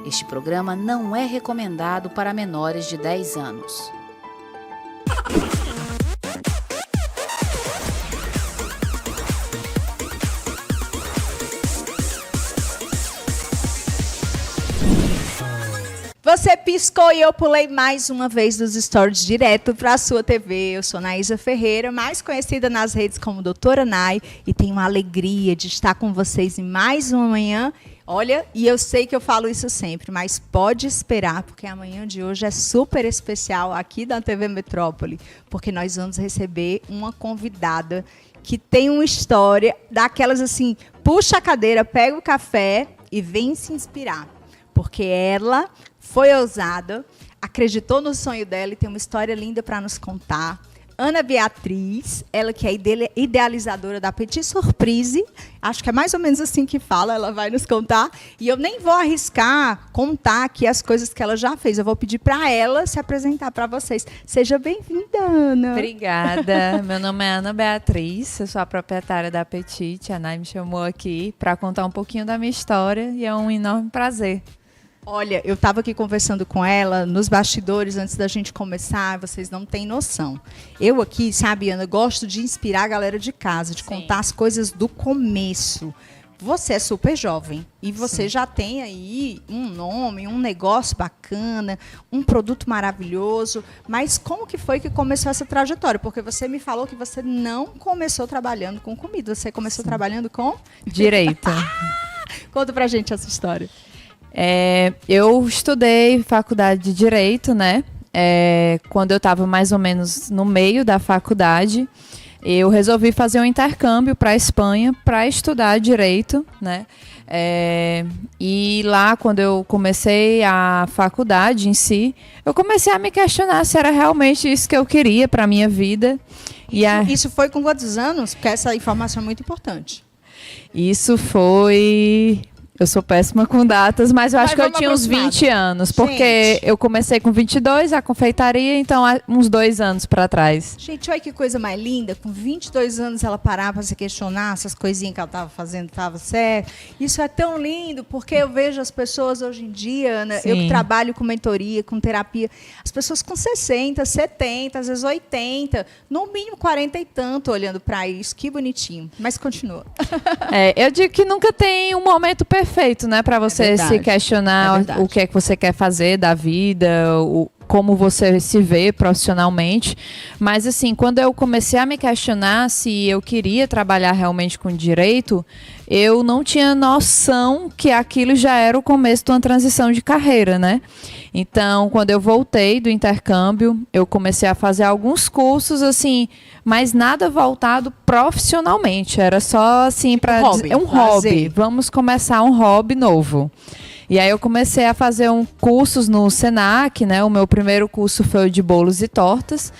Este programa não é recomendado para menores de 10 anos. Você piscou e eu pulei mais uma vez dos stories direto para a sua TV. Eu sou Naísa Ferreira, mais conhecida nas redes como Doutora Nai, e tenho a alegria de estar com vocês em mais uma manhã. Olha, e eu sei que eu falo isso sempre, mas pode esperar, porque a manhã de hoje é super especial aqui da TV Metrópole, porque nós vamos receber uma convidada que tem uma história daquelas assim, puxa a cadeira, pega o café e vem se inspirar, porque ela foi ousada, acreditou no sonho dela e tem uma história linda para nos contar. Ana Beatriz, ela que é idealizadora da Petit Surprise, acho que é mais ou menos assim que fala, ela vai nos contar. E eu nem vou arriscar contar aqui as coisas que ela já fez, eu vou pedir para ela se apresentar para vocês. Seja bem-vinda, Ana. Obrigada, meu nome é Ana Beatriz, eu sou a proprietária da Petit, a Nai me chamou aqui para contar um pouquinho da minha história e é um enorme prazer. Olha, eu estava aqui conversando com ela nos bastidores antes da gente começar, vocês não têm noção. Eu aqui, sabe, Ana, gosto de inspirar a galera de casa, de contar as coisas do começo. Você é super jovem e você já tem aí um nome, um negócio bacana, um produto maravilhoso, mas como que foi que começou essa trajetória? Porque você me falou que você não começou trabalhando com comida, você começou trabalhando com... Direito. Conta pra gente essa história. Eu estudei faculdade de Direito, né? Quando eu estava mais ou menos no meio da faculdade, eu resolvi fazer um intercâmbio para a Espanha para estudar Direito, né? E lá, quando eu comecei a faculdade em si, eu comecei a me questionar se era realmente isso que eu queria para a minha vida. Isso foi com quantos anos? Porque essa informação é muito importante. Isso foi... Eu sou péssima com datas, mas eu acho que eu tinha uns 20 anos, porque eu comecei com 22, a confeitaria, então há uns 2 anos para trás. Gente, olha que coisa mais linda, com 22 anos ela parava para se questionar se as coisinhas que ela estava fazendo estavam certas. Isso é tão lindo, porque eu vejo as pessoas hoje em dia, Ana, eu que trabalho com mentoria, com terapia, as pessoas com 60, 70, às vezes 80, no mínimo 40 e tanto, olhando para isso, que bonitinho. Mas continua. Eu digo que nunca tem um momento perfeito, né, para você se questionar o que é que você quer fazer da vida, como você se vê profissionalmente. Mas assim, quando eu comecei a me questionar se eu queria trabalhar realmente com direito, eu não tinha noção que aquilo já era o começo de uma transição de carreira, né? Então, quando eu voltei do intercâmbio, eu comecei a fazer alguns cursos, assim, mas nada voltado profissionalmente. Era só, assim, para um hobby. Vamos começar um hobby novo. E aí eu comecei a fazer cursos no Senac, né? O meu primeiro curso foi o de bolos e tortas.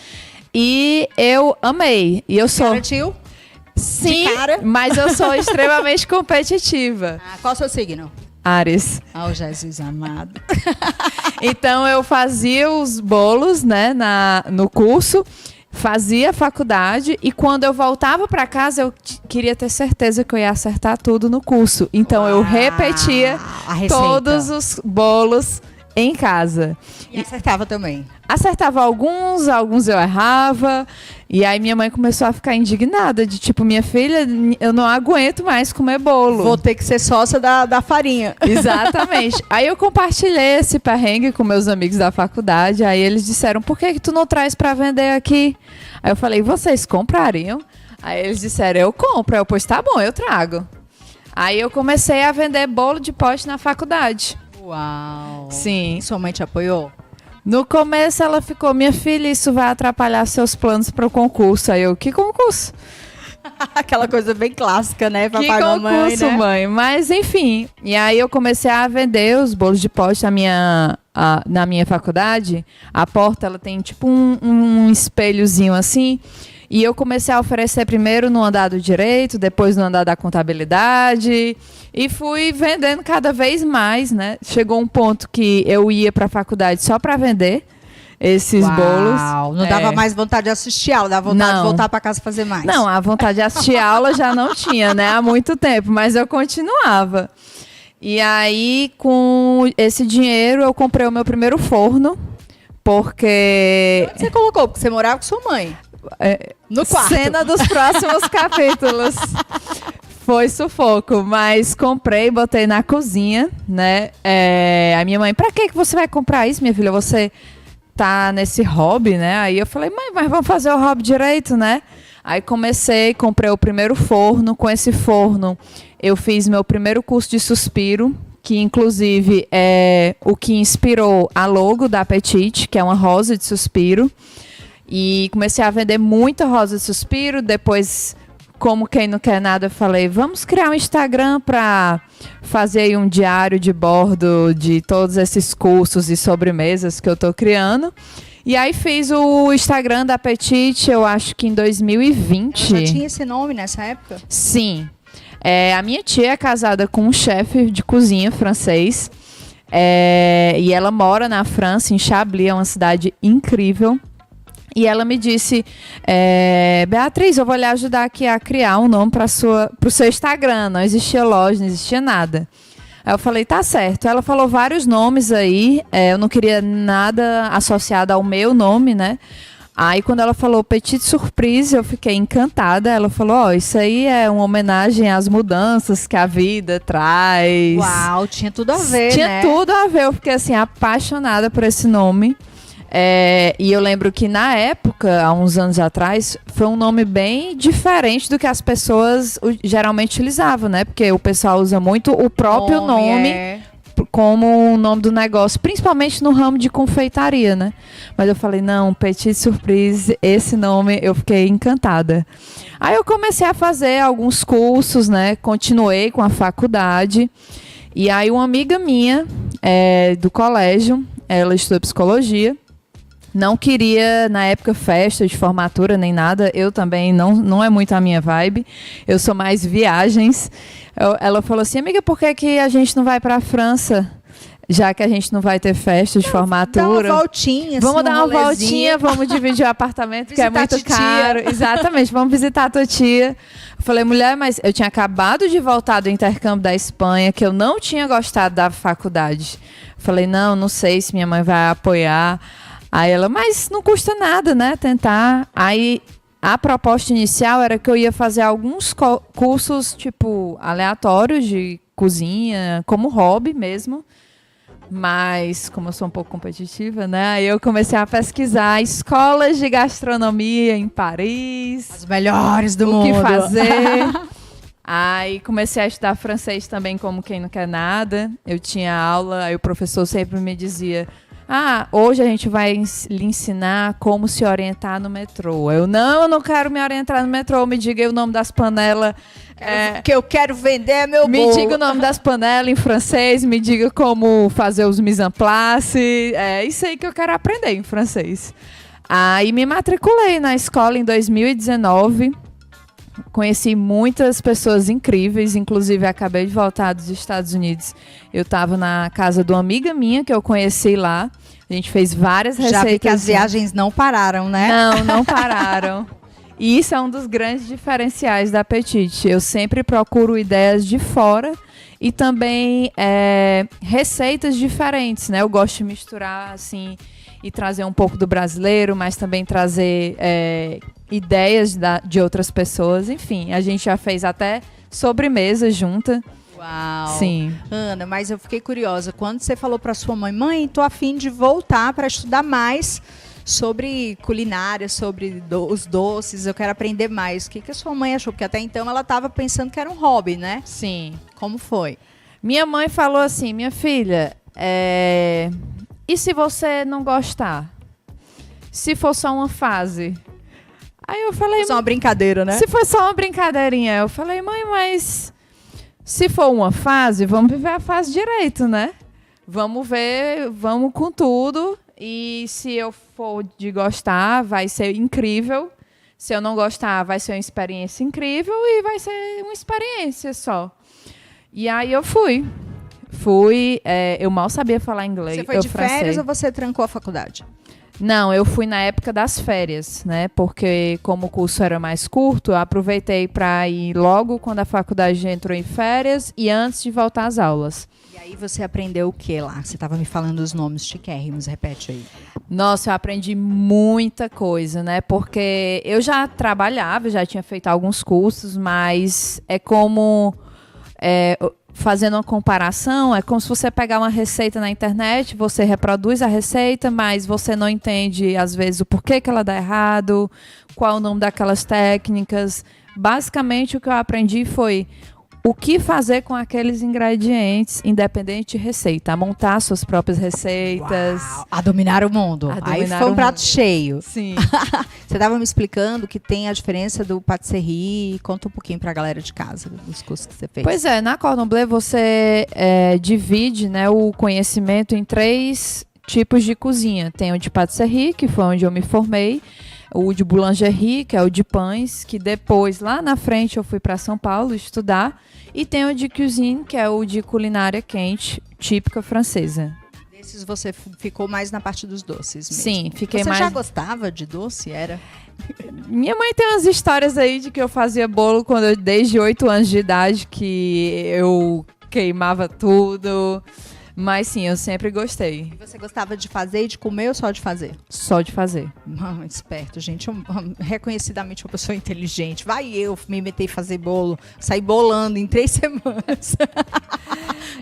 E eu amei. E eu sou... Garantiu? Sim, mas eu sou extremamente competitiva. Qual é o seu signo? Áries. Oh, Jesus amado. Então eu fazia os bolos, né, no curso, fazia faculdade e quando eu voltava para casa eu queria ter certeza que eu ia acertar tudo no curso. Então eu repetia todos os bolos em casa. E acertava também? Acertava alguns eu errava. E aí minha mãe começou a ficar indignada, de tipo, minha filha, eu não aguento mais comer bolo. Vou ter que ser sócia da farinha. Exatamente. Aí eu compartilhei esse perrengue com meus amigos da faculdade, aí eles disseram, por que tu não traz para vender aqui? Aí eu falei, vocês comprariam? Aí eles disseram, eu compro. Aí eu, pois tá bom, eu trago. Aí eu comecei a vender bolo de pote na faculdade. Uau! Sim. Sua mãe te apoiou? No começo ela ficou, minha filha, isso vai atrapalhar seus planos para o concurso. Aí eu, que concurso? Aquela coisa bem clássica, né? Que concurso, né? Mãe? Mas, enfim. E aí eu comecei a vender os bolos de pote na minha faculdade. A porta, ela tem tipo um espelhozinho assim. E eu comecei a oferecer primeiro no andar do direito, depois no andar da contabilidade. E fui vendendo cada vez mais, né? Chegou um ponto que eu ia para a faculdade só para vender. esses bolos. Não dava mais vontade de assistir aula, dava vontade de voltar para casa fazer mais. Não, a vontade de assistir aula já não tinha, né? Há muito tempo, mas eu continuava. E aí, com esse dinheiro, eu comprei o meu primeiro forno, porque... Onde você colocou? Porque você morava com sua mãe. No quarto. Cena dos próximos capítulos. Foi sufoco, mas comprei, botei na cozinha, né? A minha mãe, pra que você vai comprar isso, minha filha? Você tá nesse hobby, né? Aí eu falei, mãe, mas vamos fazer o hobby direito, né? Aí comprei o primeiro forno. Com esse forno, eu fiz meu primeiro curso de suspiro, que inclusive é o que inspirou a logo da Petite, que é uma rosa de suspiro. E comecei a vender muita rosa de suspiro. Depois, como quem não quer nada, eu falei, vamos criar um Instagram para fazer aí um diário de bordo de todos esses cursos e sobremesas que eu estou criando. E aí fiz o Instagram da Petite, eu acho que em 2020. Ela já tinha esse nome nessa época? Sim. A minha tia é casada com um chefe de cozinha francês. E ela mora na França, em Chablis, é uma cidade incrível. E ela me disse, Beatriz, eu vou lhe ajudar aqui a criar um nome para o seu Instagram. Não existia loja, não existia nada. Aí eu falei, tá certo. Ela falou vários nomes aí, eu não queria nada associado ao meu nome, né? Aí quando ela falou Petite Surprise, eu fiquei encantada. Ela falou, isso aí é uma homenagem às mudanças que a vida traz. Uau, tinha tudo a ver, Tinha tudo a ver, eu fiquei assim, apaixonada por esse nome. E eu lembro que na época, há uns anos atrás, foi um nome bem diferente do que as pessoas geralmente utilizavam, né? Porque o pessoal usa muito o próprio nome como o nome do negócio, principalmente no ramo de confeitaria, né? Mas eu falei, não, Petite Surprise, esse nome, eu fiquei encantada. Aí eu comecei a fazer alguns cursos, né? Continuei com a faculdade. E aí uma amiga minha do colégio, ela estudou psicologia, não queria, na época, festa de formatura nem nada. Eu também, não é muito a minha vibe. Eu sou mais viagens. Ela falou assim, amiga, por que a gente não vai para a França? Já que a gente não vai ter festa de formatura. Dá uma voltinha. Vamos dar uma voltinha, vamos dividir o apartamento, que é muito caro. Exatamente, vamos visitar a tua tia. Eu falei, mulher, mas eu tinha acabado de voltar do intercâmbio da Espanha, que eu não tinha gostado da faculdade. Eu falei, não sei se minha mãe vai apoiar. Aí ela, mas não custa nada, né, tentar. Aí a proposta inicial era que eu ia fazer alguns cursos, tipo, aleatórios de cozinha, como hobby mesmo. Mas, como eu sou um pouco competitiva, né, aí eu comecei a pesquisar escolas de gastronomia em Paris. As melhores do mundo. O que fazer. Aí comecei a estudar francês também, como quem não quer nada. Eu tinha aula, aí o professor sempre me dizia... hoje a gente vai lhe ensinar como se orientar no metrô. Eu não quero me orientar no metrô. Me diga aí o nome das panelas. O que eu quero vender é meu bolo. Me diga o nome das panelas em francês. Me diga como fazer os mise en place. É isso aí que eu quero aprender em francês. Aí me matriculei na escola em 2019. Conheci muitas pessoas incríveis, inclusive acabei de voltar dos Estados Unidos. Eu estava na casa de uma amiga minha que eu conheci lá. A gente fez várias receitas. Já vi que as viagens não pararam, né? Não pararam. E isso é um dos grandes diferenciais da Petite. Eu sempre procuro ideias de fora e também receitas diferentes, né? Eu gosto de misturar assim e trazer um pouco do brasileiro, mas também trazer ideias de outras pessoas. Enfim, a gente já fez até sobremesa junta. Uau! Sim. Ana, mas eu fiquei curiosa. Quando você falou para sua mãe, tô a fim de voltar para estudar mais sobre culinária, sobre os doces, eu quero aprender mais. O que a sua mãe achou? Porque até então ela estava pensando que era um hobby, né? Sim. Como foi? Minha mãe falou assim, minha filha, e se você não gostar? Se for só uma fase? Aí eu falei... Só uma brincadeira, né? Se for só uma brincadeirinha. Eu falei, mãe, mas se for uma fase, vamos viver a fase direito, né? Vamos ver, vamos com tudo. E se eu for de gostar, vai ser incrível. Se eu não gostar, vai ser uma experiência incrível e vai ser uma experiência só. E aí eu fui. Eu mal sabia falar inglês. Você foi de férias ou você trancou a faculdade? Não, eu fui na época das férias, né? Porque como o curso era mais curto, eu aproveitei para ir logo quando a faculdade entrou em férias e antes de voltar às aulas. E aí você aprendeu o que lá? Você estava me falando os nomes chiquérrimos, repete aí. Nossa, eu aprendi muita coisa, né? Porque eu já trabalhava, já tinha feito alguns cursos, mas é como... fazendo uma comparação, é como se você pegar uma receita na internet, você reproduz a receita, mas você não entende, às vezes, o porquê que ela dá errado, qual o nome daquelas técnicas. Basicamente, o que eu aprendi foi o que fazer com aqueles ingredientes, independente de receita. A montar suas próprias receitas. Uau, a dominar o mundo. Aí foi um prato cheio. Sim. Você estava me explicando que tem a diferença do patisserie. Conta um pouquinho para a galera de casa, dos cursos que você fez. Pois é, na Cordon Bleu você divide, né, o conhecimento em 3 tipos de cozinha. Tem o de patisserie, que foi onde eu me formei. O de boulangerie, que é o de pães, que depois, lá na frente, eu fui para São Paulo estudar. E tem o de cuisine, que é o de culinária quente, típica francesa. Desses você ficou mais na parte dos doces mesmo. Sim, fiquei mais... Você já gostava de doce? Era? Minha mãe tem umas histórias aí de que eu fazia bolo desde 8 anos de idade, que eu queimava tudo... Mas sim, eu sempre gostei. E você gostava de fazer e de comer ou só de fazer? Só de fazer. Esperto, gente. Reconhecidamente uma pessoa inteligente. Vai eu me meter em fazer bolo, sair bolando em 3 semanas.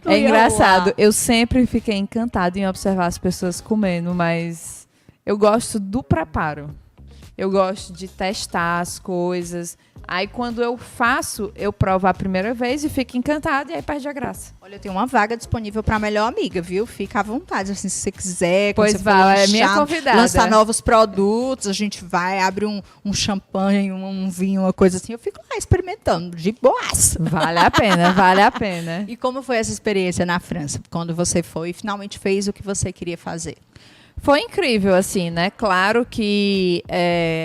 É engraçado. Eu sempre fiquei encantada em observar as pessoas comendo, mas eu gosto do preparo. Eu gosto de testar as coisas. Aí, quando eu faço, eu provo a primeira vez e fico encantada e aí perde a graça. Olha, eu tenho uma vaga disponível para a melhor amiga, viu? Fica à vontade, assim, se você quiser. Pois você vai, é minha convidada. Lançar novos produtos, a gente vai, abre um champanhe, um vinho, uma coisa assim. Eu fico lá experimentando, de boas. Vale a pena, vale a pena. E como foi essa experiência na França, quando você foi e finalmente fez o que você queria fazer? Foi incrível, assim, né? Claro que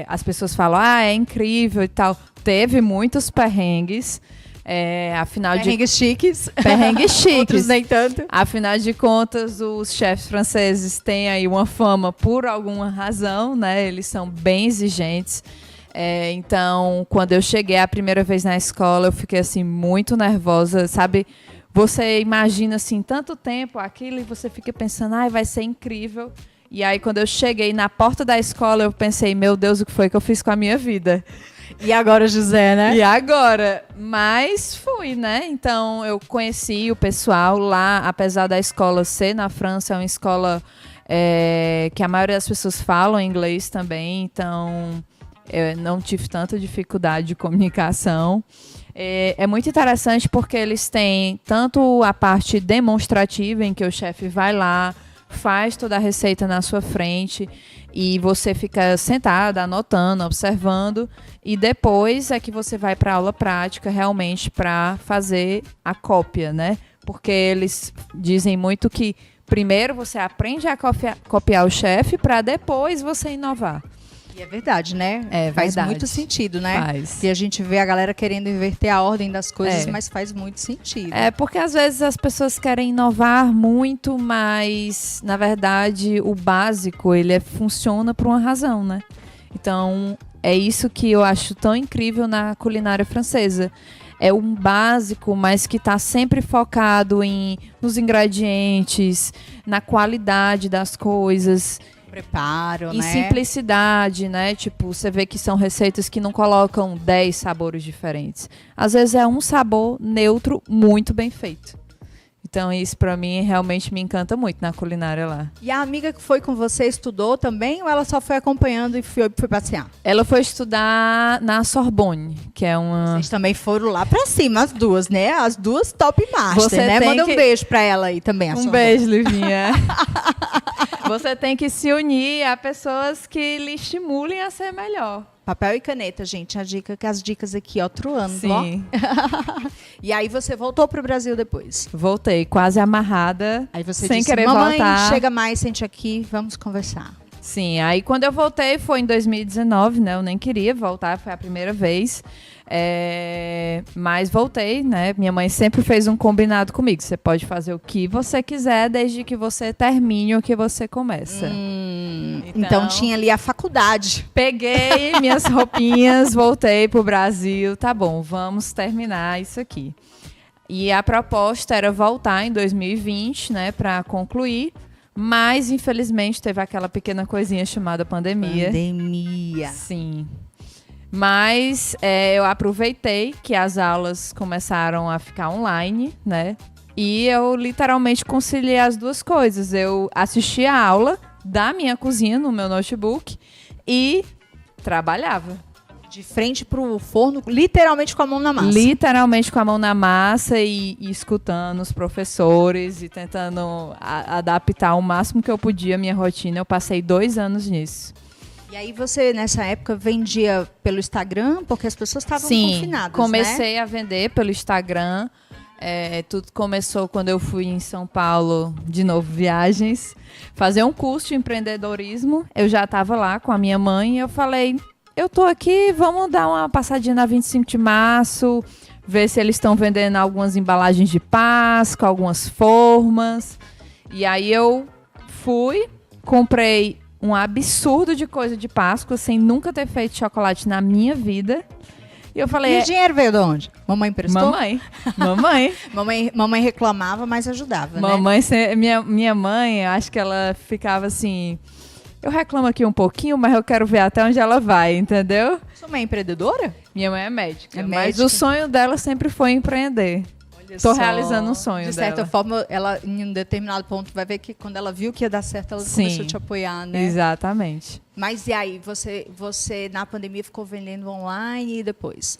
as pessoas falam, é incrível e tal. Teve muitos perrengues. Perrengues chiques. Perrengues chiques. Outros nem tanto. Afinal de contas, os chefes franceses têm aí uma fama por alguma razão, né? Eles são bem exigentes. Então, quando eu cheguei a primeira vez na escola, eu fiquei, assim, muito nervosa, sabe? Você imagina, assim, tanto tempo aquilo e você fica pensando, vai ser incrível. E aí, quando eu cheguei na porta da escola, eu pensei, meu Deus, o que foi que eu fiz com a minha vida? E agora, José, né? E agora? Mas fui, né? Então, eu conheci o pessoal lá, apesar da escola ser na França, é uma escola que a maioria das pessoas falam inglês também, então eu não tive tanta dificuldade de comunicação. É muito interessante porque eles têm tanto a parte demonstrativa, em que o chefe vai lá, faz toda a receita na sua frente e você fica sentada, anotando, observando, e depois é que você vai para a aula prática realmente para fazer a cópia, né? Porque eles dizem muito que primeiro você aprende a copiar o chefe para depois você inovar. E é verdade, né? Faz muito sentido, né? Faz. E a gente vê a galera querendo inverter a ordem das coisas, mas faz muito sentido. Porque às vezes as pessoas querem inovar muito, mas na verdade o básico, ele funciona por uma razão, né? Então, é isso que eu acho tão incrível na culinária francesa. É um básico, mas que está sempre focado nos ingredientes, na qualidade das coisas. Preparo, e né? simplicidade, né? Tipo, você vê que são receitas que não colocam 10 sabores diferentes. Às vezes é um sabor neutro muito bem feito. Então isso pra mim realmente me encanta muito na culinária lá. E a amiga que foi com você estudou também ou ela só foi acompanhando e foi passear? Ela foi estudar na Sorbonne, que é uma... Vocês também foram lá pra cima, as duas, né? As duas top master, Você né? Manda que... um beijo pra ela aí também. A um Sorbonne. beijo, Livinha. Você tem que se unir a pessoas que lhe estimulem a ser melhor. Papel e caneta, gente. As dicas aqui, ó, truando. Sim. Ó. E aí você voltou pro Brasil depois? Voltei, quase amarrada, Aí você sem disse, querer mamãe, voltar. chega mais, sente aqui, vamos conversar. Sim, aí quando eu voltei foi em 2019, né? Eu nem queria voltar, foi a primeira vez. Mas voltei, né? Minha mãe sempre fez um combinado comigo. Você pode fazer o que você quiser, desde que você termine o que você começa. Então tinha ali a faculdade. Peguei minhas roupinhas, voltei pro Brasil. Tá bom, vamos terminar isso aqui. E a proposta era voltar em 2020, né? Para concluir. Mas, infelizmente, teve aquela pequena coisinha chamada pandemia. Pandemia. Sim. Mas eu aproveitei que as aulas começaram a ficar online, né? E eu literalmente conciliei as duas coisas. Eu assisti a aula da minha cozinha no meu notebook e trabalhava. De frente pro forno, literalmente com a mão na massa. Literalmente com a mão na massa e escutando os professores e tentando adaptar o máximo que eu podia a minha rotina. Eu passei 2 anos nisso. E aí você, nessa época, vendia pelo Instagram, porque as pessoas estavam confinadas, Sim, comecei a vender pelo Instagram. Tudo começou quando eu fui em São Paulo, de novo, viagens, fazer um curso de empreendedorismo. Eu já estava lá com a minha mãe e eu falei... Eu tô aqui, vamos dar uma passadinha na 25 de março, ver se eles estão vendendo algumas embalagens de Páscoa, algumas formas. E aí eu fui, comprei um absurdo de coisa de Páscoa, sem nunca ter feito chocolate na minha vida. E eu falei... E o dinheiro veio de onde? Mamãe emprestou? Mamãe. Mamãe reclamava, mas ajudava, mamãe, né? Minha mãe, acho que ela ficava assim... Eu reclamo aqui um pouquinho, mas eu quero ver até onde ela vai, entendeu? Sua mãe é empreendedora? Minha mãe é médica, mas médica. O sonho dela sempre foi empreender. Tô realizando um sonho dela. De certa forma, ela, em um determinado ponto, vai ver que quando ela viu que ia dar certo, ela começou a te apoiar, né? Exatamente. Mas e aí, você na pandemia ficou vendendo online e depois?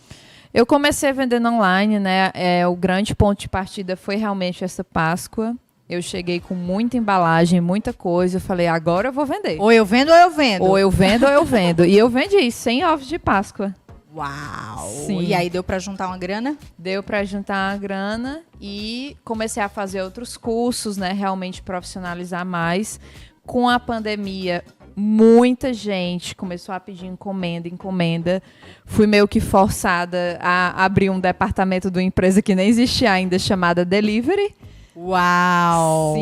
Eu comecei vendendo online, né? O grande ponto de partida foi realmente essa Páscoa. Eu cheguei com muita embalagem, muita coisa. Eu falei, agora eu vou vender. Ou eu vendo ou eu vendo. Ou eu vendo ou eu vendo. E eu vendi 100 ovos de Páscoa. Uau! Sim. E aí deu para juntar uma grana? Deu para juntar uma grana e comecei a fazer outros cursos, né? Realmente profissionalizar mais. Com a pandemia, muita gente começou a pedir encomenda. Fui meio que forçada a abrir um departamento de uma empresa que nem existia ainda, chamada Delivery. Uau!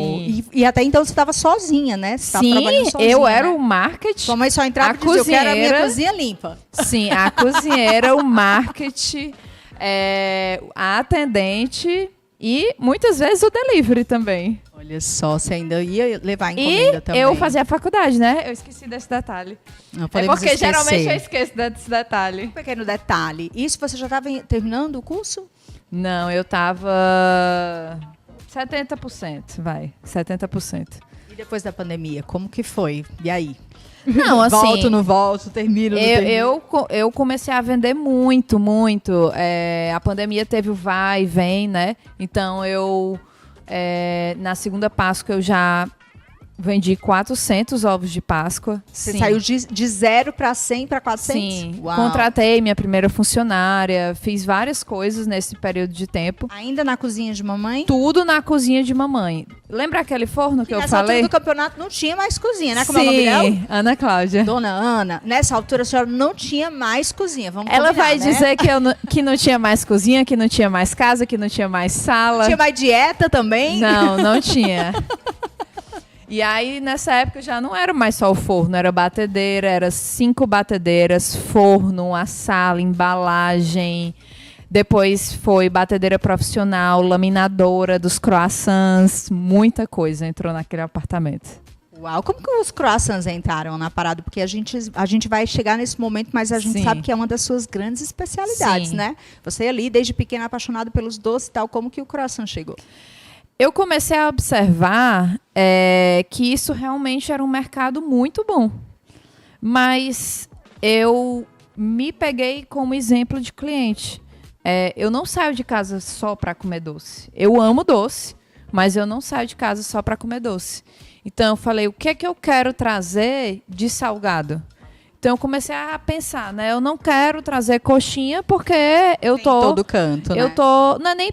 E até então você estava sozinha, né? Você Sim, trabalhando sozinha, eu era o marketing. Sua mãe só entrava e dizia, eu quero a minha cozinha limpa. Sim, a cozinheira, o marketing, a atendente e muitas vezes o delivery também. Olha só, você ainda ia levar a encomenda também. E eu fazia faculdade, né? Eu esqueci desse detalhe. Não podemos porque esquecer. Geralmente eu esqueço desse detalhe. Um pequeno detalhe. Isso você já estava terminando o curso? Não, eu estava... 70%, vai. 70%. E depois da pandemia, como que foi? E aí? Não, assim... Volto, não volto, termino, não termino? Eu comecei a vender muito. A pandemia teve o vai e vem, né? Então, na segunda Páscoa, eu já vendi 400 ovos de Páscoa. Você saiu de 0 para 100 para 400? Sim. Uau. Contratei minha primeira funcionária, fiz várias coisas nesse período de tempo. Ainda na cozinha de mamãe? Tudo na cozinha de mamãe. Lembra aquele forno que eu falei? Nessa altura do campeonato não tinha mais cozinha, né? Como Sim, é o nome dela? Ana Cláudia. Dona Ana, nessa altura a senhora não tinha mais cozinha, vamos Ela combinar, vai né? dizer que não tinha mais cozinha, que não tinha mais casa, que não tinha mais sala. Não tinha mais dieta também? Não tinha. E aí, nessa época, já não era mais só o forno, era batedeira, era 5 batedeiras, forno, a sala, embalagem. Depois foi batedeira profissional, laminadora dos croissants, muita coisa entrou naquele apartamento. Uau, como que os croissants entraram na parada? Porque a gente vai chegar nesse momento, mas a gente sabe que é uma das suas grandes especialidades, né? Você ali, desde pequena, apaixonado pelos doces e tal, como que o croissant chegou? Eu comecei a observar que isso realmente era um mercado muito bom. Mas eu me peguei como exemplo de cliente. Eu não saio de casa só para comer doce. Eu amo doce, mas eu não saio de casa só para comer doce. Então eu falei, o que é que eu quero trazer de salgado? Então eu comecei a pensar, né? Eu não quero trazer coxinha porque eu tô... Em todo canto, né? Não é nem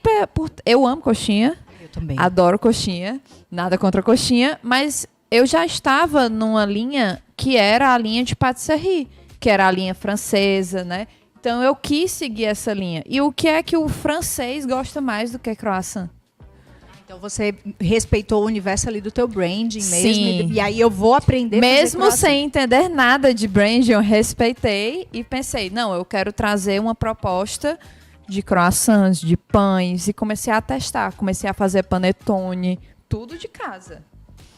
eu amo coxinha. Também. Adoro coxinha, nada contra coxinha, mas eu já estava numa linha que era a linha de pâtisserie, que era a linha francesa, né? Então, eu quis seguir essa linha. E o que é que o francês gosta mais do que croissant? Então, você respeitou o universo ali do teu branding mesmo. Sim. E aí, eu vou aprender mesmo sem entender nada de branding, eu respeitei e pensei, não, eu quero trazer uma proposta de croissants, de pães. E comecei a testar. Comecei a fazer panetone, tudo de casa.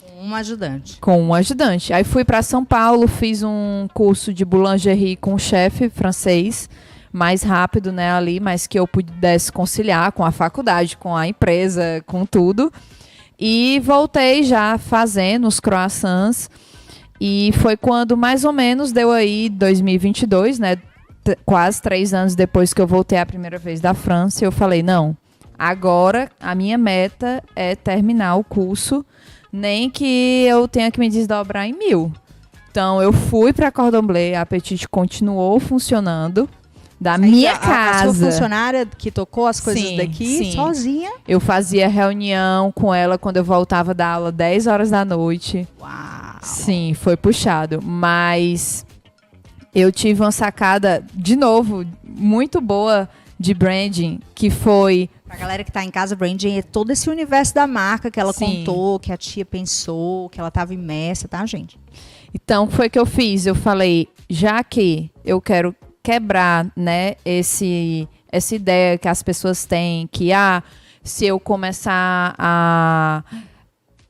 Com um ajudante. Com um ajudante. Aí fui para São Paulo, fiz um curso de boulangerie com um chefe francês, mais rápido, né, ali, mas que eu pudesse conciliar com a faculdade, com a empresa, com tudo. E voltei já fazendo os croissants. E foi quando mais ou menos deu aí 2022, né, quase 3 anos depois que eu voltei a primeira vez da França, eu falei, não, agora a minha meta é terminar o curso, nem que eu tenha que me desdobrar em 1000. Então, eu fui para Cordon Bleu, a Apetite continuou funcionando da minha casa. A sua funcionária que tocou as coisas daqui, sozinha? Eu fazia reunião com ela quando eu voltava da aula 10 horas da noite. Uau! Sim, foi puxado. Mas eu tive uma sacada, de novo, muito boa de branding, que foi... Pra galera que tá em casa, branding é todo esse universo da marca que ela contou, que a tia pensou, que ela tava imersa, tá, gente? Então, foi o que eu fiz. Eu falei, já que eu quero quebrar, né, essa ideia que as pessoas têm, que, se eu começar a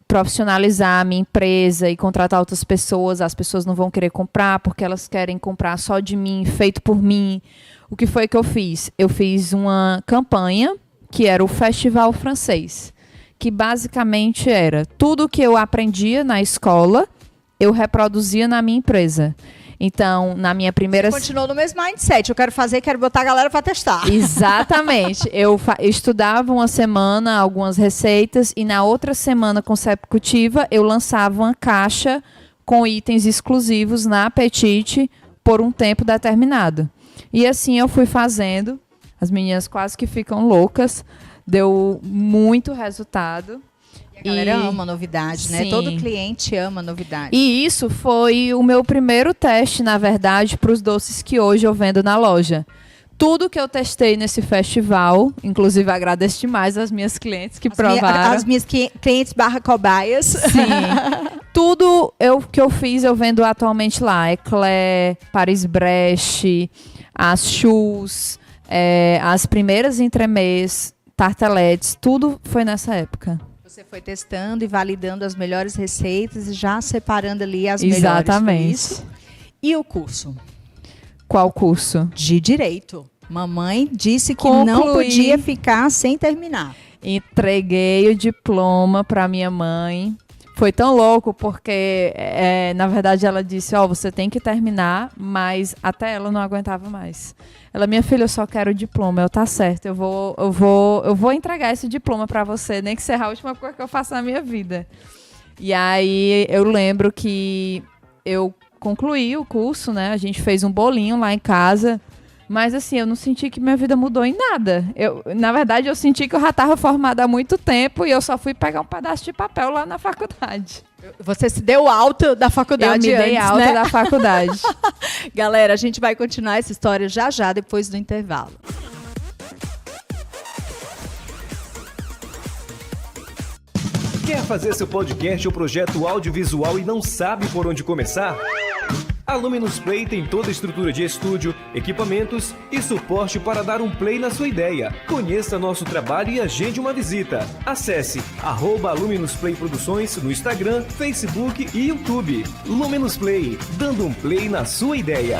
profissionalizar a minha empresa e contratar outras pessoas, as pessoas não vão querer comprar porque elas querem comprar só de mim, feito por mim. O que foi que eu fiz? Eu fiz uma campanha que era o Festival Francês, que basicamente era tudo que eu aprendia na escola, eu reproduzia na minha empresa. Então, na minha primeira... Você continuou no mesmo mindset, eu quero fazer, quero botar a galera para testar. Exatamente. Eu estudava uma semana algumas receitas e na outra semana consecutiva eu lançava uma caixa com itens exclusivos na Apetite por um tempo determinado. E assim eu fui fazendo. As meninas quase que ficam loucas. Deu muito resultado. E a galera ama novidade, né? Todo cliente ama novidade. E isso foi o meu primeiro teste, na verdade, para os doces que hoje eu vendo na loja. Tudo que eu testei nesse festival, inclusive agradeço demais às minhas clientes que provaram. As minhas clientes /cobaias. Sim. Tudo que eu fiz, eu vendo atualmente lá. Eclair, Paris-Brest, as choux, as primeiras entremês, tartelettes, tudo foi nessa época. Você foi testando e validando as melhores receitas e já separando ali as melhores. Exatamente. Isso. E o curso? Qual curso? De Direito. Mamãe disse que não podia ficar sem terminar. Entreguei o diploma para minha mãe. Foi tão louco porque, na verdade, ela disse, você tem que terminar, mas até ela não aguentava mais. Ela, minha filha, eu só quero o diploma. Tá certo, eu vou entregar esse diploma para você, nem que seja a última coisa que eu faço na minha vida. E aí, eu lembro que eu concluí o curso, né? A gente fez um bolinho lá em casa. Mas assim, eu não senti que minha vida mudou em nada. Na verdade, eu senti que eu já estava formada há muito tempo e eu só fui pegar um pedaço de papel lá na faculdade. Você se deu alta da faculdade Eu me dei alta, né? Da faculdade. Galera, a gente vai continuar essa história já depois do intervalo. Quer fazer seu podcast ou projeto audiovisual e não sabe por onde começar? A Luminous Play tem toda a estrutura de estúdio, equipamentos e suporte para dar um play na sua ideia. Conheça nosso trabalho e agende uma visita. Acesse @Luminous Play Produções no Instagram, Facebook e YouTube. Luminous Play, dando um play na sua ideia.